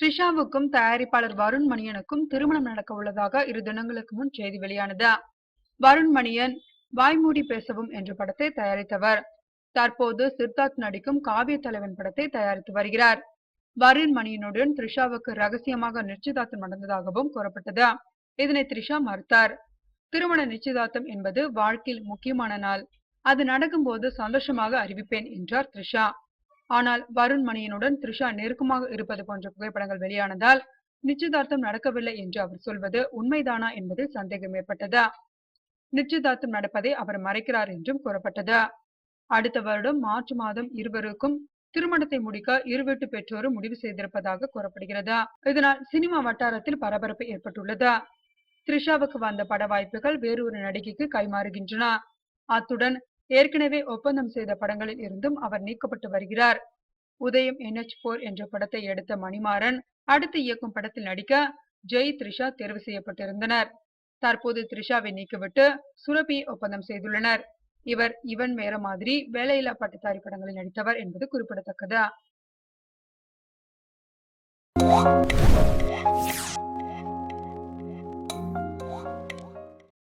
த்ரிஷாவுக்கும் தயாரிப்பாளர் வருண் மணியனுக்கும் திருமணம் நடக்க உள்ளதாக 2 தினங்களுக்கு முன் செய்தி வெளியானது. வருண் மணியன் வாய்மூடி பேசவும் என்ற படத்தை தயாரித்தவர். தற்போது சித்தார்த் நடிக்கும் காவிய தலைவன் படத்தை தயாரித்து வருகிறார். வருண் மணியனுடன் த்ரிஷாவுக்கு ரகசியமாக நிச்சயதார்த்தம் நடந்ததாகவும் கூறப்பட்டது. இதனை த்ரிஷா மறுத்தார். திருமண நிச்சயதார்த்தம் என்பது வாழ்க்கையில் முக்கியமான நாள். அது நடக்கும்போது சந்தோஷமாக அறிவிப்பேன் என்றார் த்ரிஷா. ஆனால் வருண் மணியனுடன் த்ரிஷா நெருக்கமாக இருப்பது போன்ற புகைப்படங்கள் வெளியானதால் நிச்சயதார்த்தம் நடக்கவில்லை என்று அவர் சொல்வது உண்மைதானா என்பதில் சந்தேகம் ஏற்பட்டது. நிச்சயதார்த்தம் நடப்பதை அவர் மறைக்கிறார் என்றும் கூறப்பட்டது. அடுத்த வருடம் மார்ச் மாதம் இருவருக்கும் திருமணத்தை முடிக்க இருவீட்டு பெற்றோரும் முடிவு செய்திருப்பதாக கூறப்படுகிறது. இதனால் சினிமா வட்டாரத்தில் பரபரப்பு ஏற்பட்டுள்ளது. த்ரிஷாவுக்கு வந்த பட வாய்ப்புகள் வேறொரு நடிகைக்கு கைமாறுகின்றன. அத்துடன் ஏற்கனவே ஒப்பந்தம் செய்த படங்களில் இருந்தும் அவர் நீக்கப்பட்டு வருகிறார். உதயம் NH4 என்ற படத்தை எடுத்த மணிமாறன் அடுத்து இயக்கும் படத்தில் நடிக்க ஜெய், த்ரிஷா தேர்வு செய்யப்பட்டிருந்தனர். தற்போது த்ரிஷாவை நீக்கிவிட்டு சுரபியை ஒப்பந்தம் செய்துள்ளனர். இவர் இவன் வேற மாதிரி வேலையில்லா பட்டதாரி படங்களில் நடித்தவர் என்பது குறிப்பிடத்தக்கது.